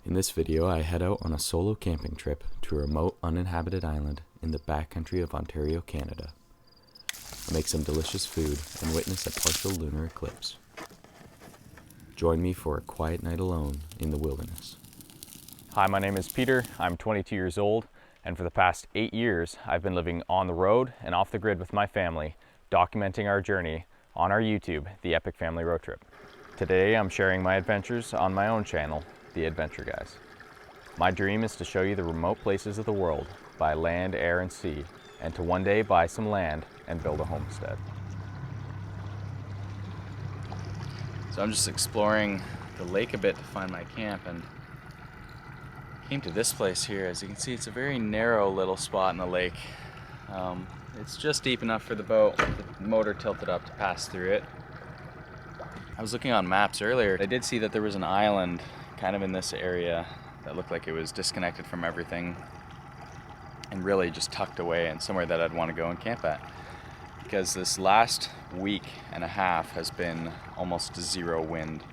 In this video, I head out on a solo camping trip to a remote uninhabited island in the backcountry of Ontario, Canada. I make some delicious food and witness a partial lunar eclipse. Join me for a quiet night alone in the wilderness. Hi, my name is Peter. I'm 22 years old, and for the past 8 years, I've been living on the road and off the grid with my family, documenting our journey on our YouTube, The Epic Family Road Trip. Today, I'm sharing my adventures on my own channel, The Adventure Guys. My dream is to show you the remote places of the world by land, air, and sea, and to one day buy some land and build a homestead. So I'm just exploring the lake a bit to find my camp, and came to this place here. As you can see, it's a very narrow little spot in the lake. It's just deep enough for the boat, the motor tilted up to pass through it. I was looking on maps earlier. I did see that there was an island kind of in this area that looked like it was disconnected from everything and really just tucked away, and somewhere that I'd want to go and camp at. Because this last week and a half has been almost zero wind.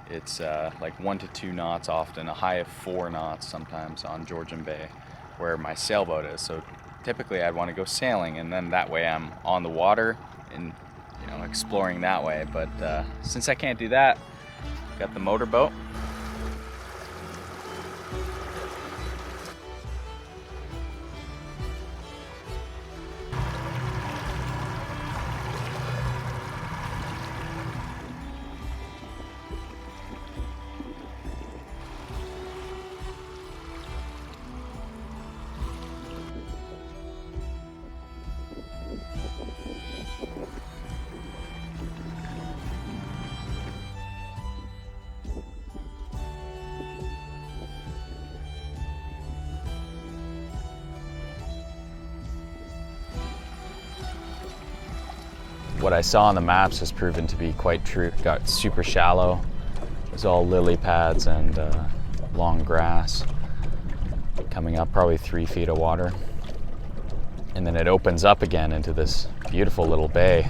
It's like 1 to 2 knots often, a high of 4 knots sometimes on Georgian Bay, where my sailboat is. So typically I'd want to go sailing, and then that way I'm on the water and exploring that way. But since I can't do that, got the motorboat. What I saw on the maps has proven to be quite true. It got super shallow. It's all lily pads and long grass coming up probably 3 feet of water. And then it opens up again into this beautiful little bay.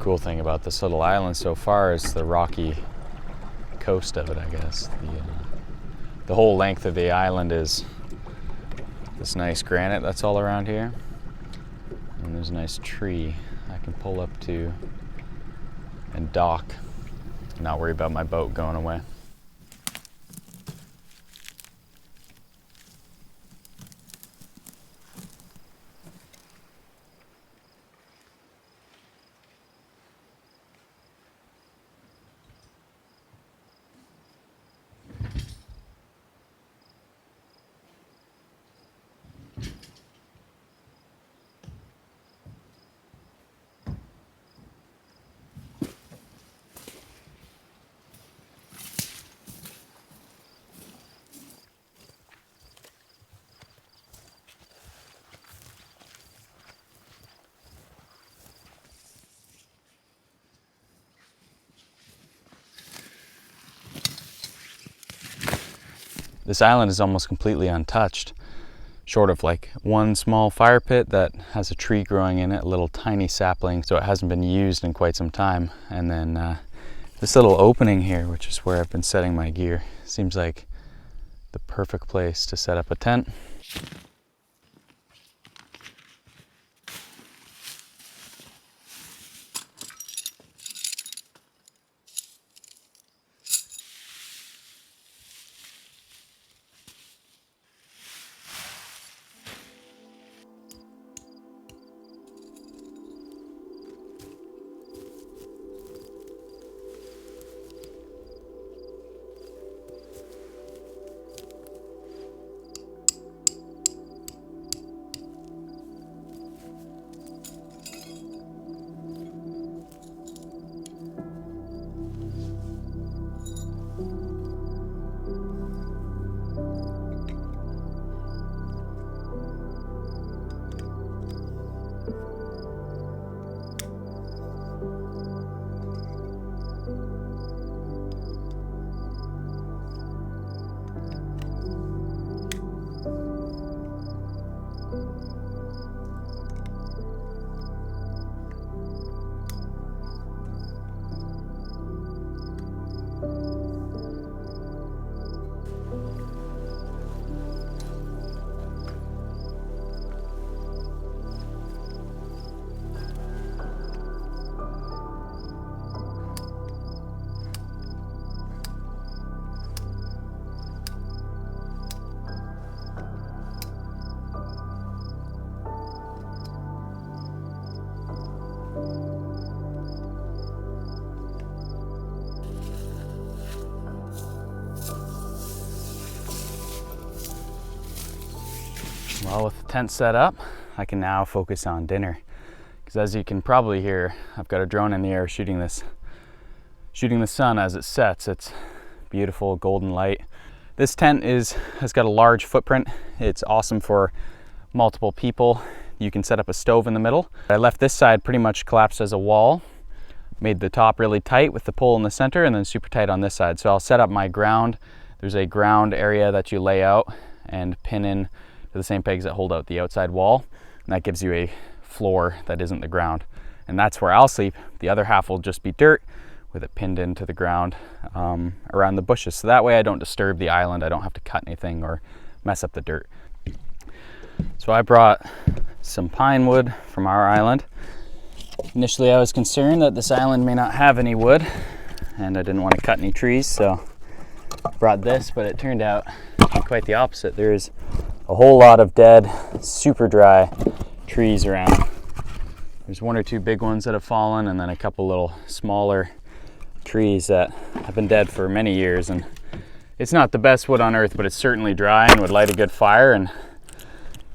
Cool thing about this little island so far is the rocky coast of it, I guess. The whole length of the island is this nice granite that's all around here. And there's a nice tree I can pull up to and dock and not worry about my boat going away. This island is almost completely untouched, short of like one small fire pit that has a tree growing in it, a little tiny sapling, so it hasn't been used in quite some time. And then this little opening here, which is where I've been setting my gear, seems like the perfect place to set up a tent. Well, with the tent set up, I can now focus on dinner. Because as you can probably hear, I've got a drone in the air shooting the sun as it sets. It's beautiful golden light. This tent has got a large footprint. It's awesome for multiple people. You can set up a stove in the middle. I left this side pretty much collapsed as a wall. Made the top really tight with the pole in the center and then super tight on this side. So I'll set up my ground. There's a ground area that you lay out and pin in to the same pegs that hold out the outside wall. And that gives you a floor that isn't the ground. And that's where I'll sleep. The other half will just be dirt with it pinned into the ground around the bushes. So that way I don't disturb the island. I don't have to cut anything or mess up the dirt. So I brought some pine wood from our island. Initially I was concerned that this island may not have any wood and I didn't want to cut any trees, so I brought this, but it turned out quite the opposite. There's a whole lot of dead, super dry trees around. There's one or two big ones that have fallen and then a couple little smaller trees that have been dead for many years, and it's not the best wood on earth, but it's certainly dry and would light a good fire. And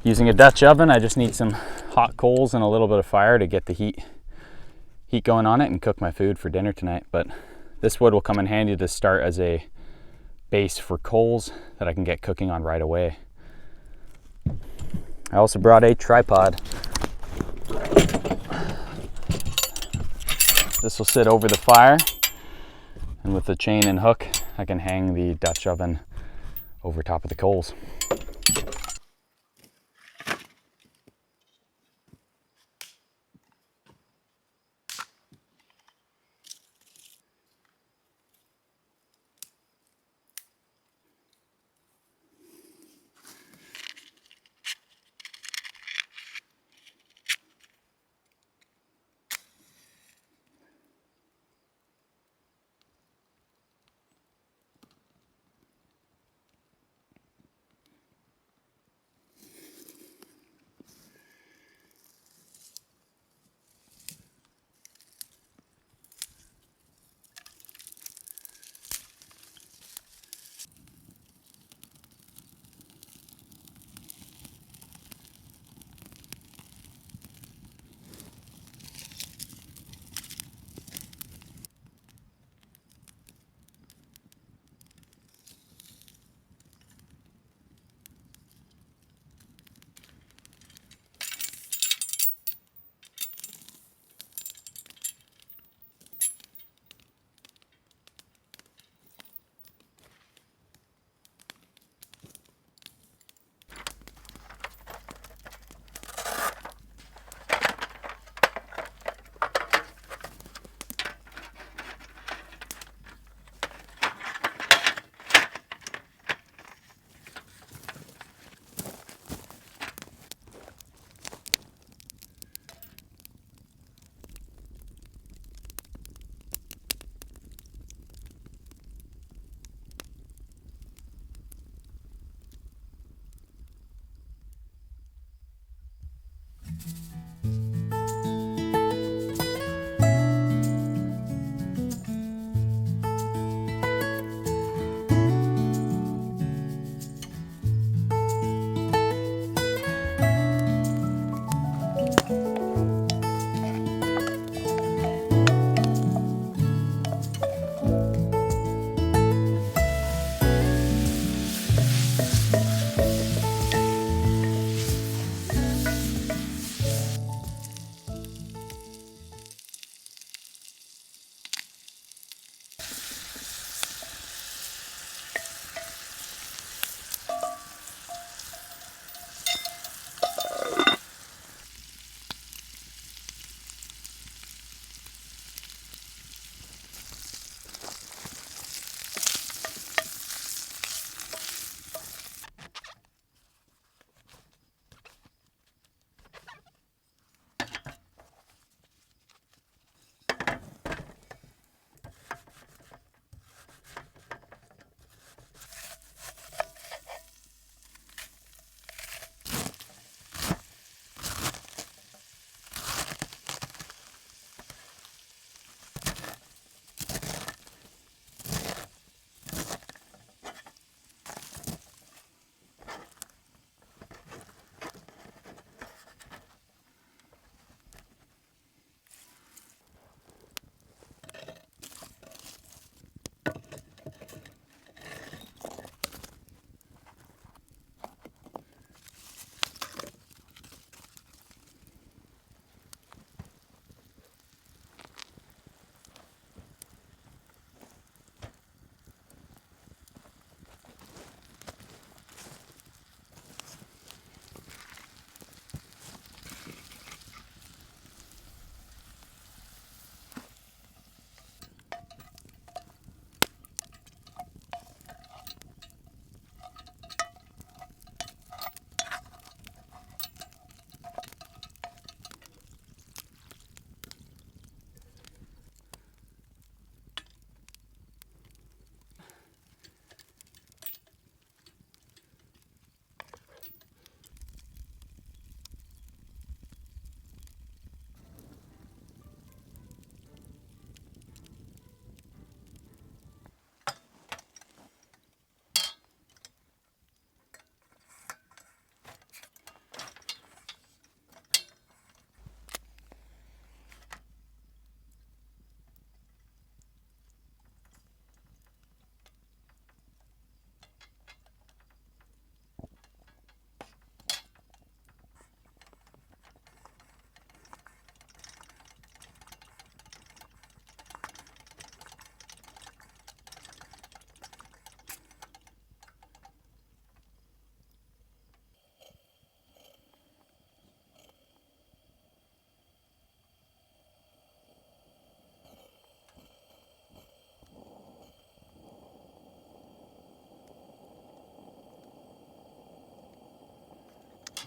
using a Dutch oven, I just need some hot coals and a little bit of fire to get the heat going on it and cook my food for dinner tonight. But this wood will come in handy to start as a base for coals that I can get cooking on right away. I also brought a tripod. This will sit over the fire, and with the chain and hook, I can hang the Dutch oven over top of the coals.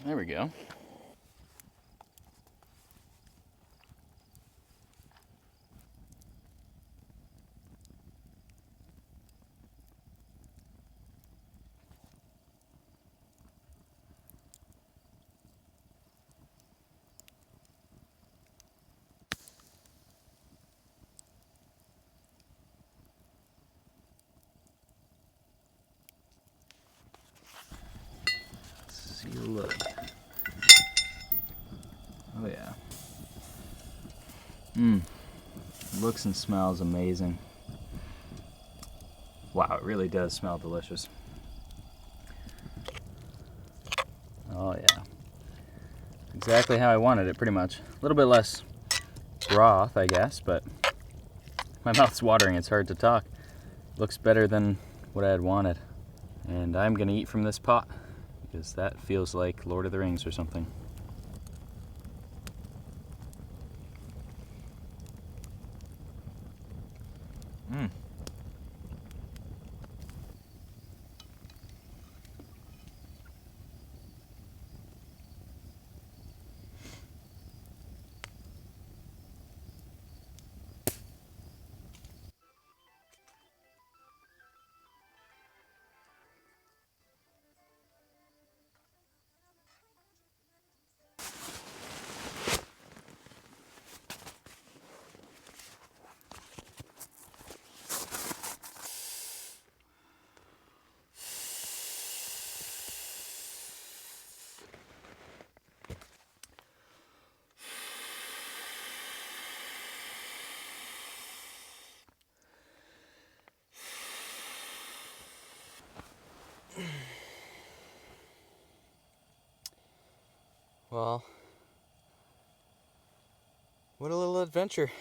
There we go. See a look. Oh yeah. Looks and smells amazing. Wow, it really does smell delicious. Oh yeah. Exactly how I wanted it, pretty much. A little bit less broth, I guess, but my mouth's watering, it's hard to talk. Looks better than what I had wanted. And I'm gonna eat from this pot, because that feels like Lord of the Rings or something. Well, what a little adventure.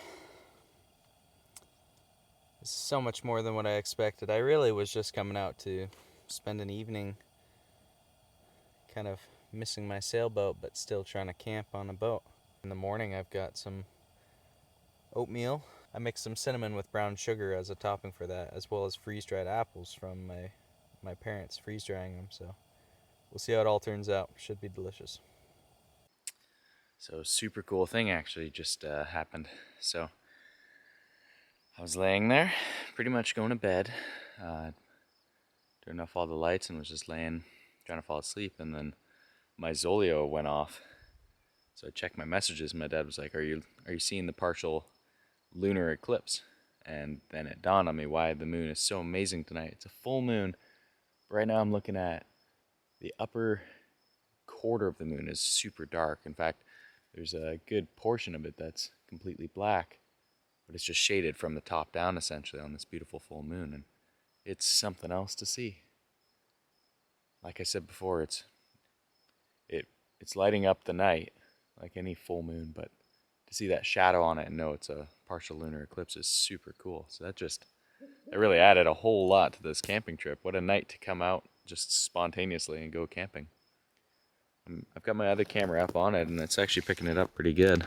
This is so much more than what I expected. I really was just coming out to spend an evening kind of missing my sailboat, but still trying to camp on a boat. In the morning, I've got some oatmeal. I mixed some cinnamon with brown sugar as a topping for that, as well as freeze-dried apples from my parents freeze-drying them. So we'll see how it all turns out. Should be delicious. So super cool thing actually just happened. So I was laying there, pretty much going to bed, turned off all the lights and was just laying, trying to fall asleep, and then my Zolio went off. So I checked my messages, and my dad was like, "Are you seeing the partial lunar eclipse?" And then it dawned on me why the moon is so amazing tonight. It's a full moon. Right now I'm looking at the upper quarter of the moon is super dark. In fact, there's a good portion of it that's completely black, but it's just shaded from the top down essentially on this beautiful full moon, and it's something else to see. Like I said before, it's lighting up the night like any full moon, but to see that shadow on it and know it's a partial lunar eclipse is super cool. So that really added a whole lot to this camping trip. What a night to come out just spontaneously and go camping. I've got my other camera up on it and it's actually picking it up pretty good.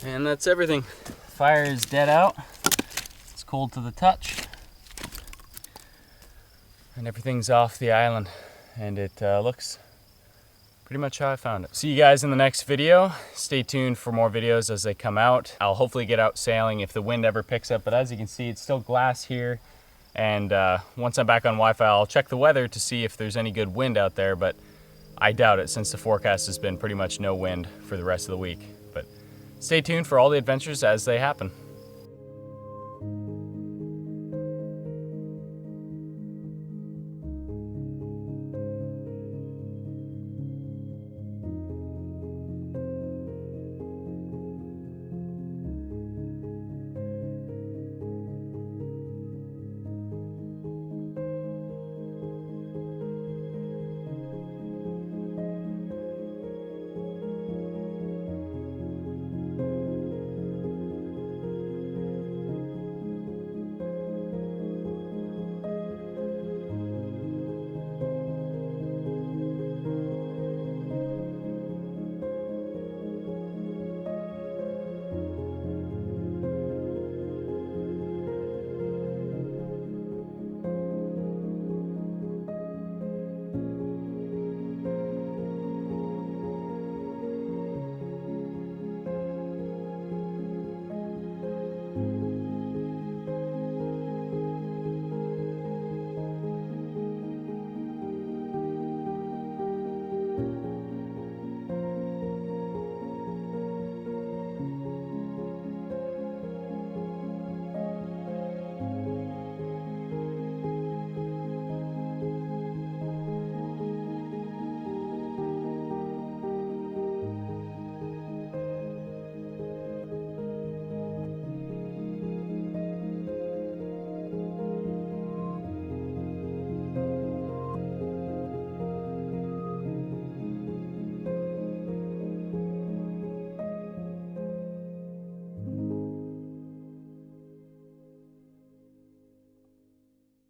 And that's everything. Fire is dead out. It's cold to the touch. And everything's off the island. And it looks pretty much how I found it. See you guys in the next video. Stay tuned for more videos as they come out. I'll hopefully get out sailing if the wind ever picks up, but as you can see, it's still glass here. And once I'm back on Wi-Fi, I'll check the weather to see if there's any good wind out there, but I doubt it since the forecast has been pretty much no wind for the rest of the week. But stay tuned for all the adventures as they happen.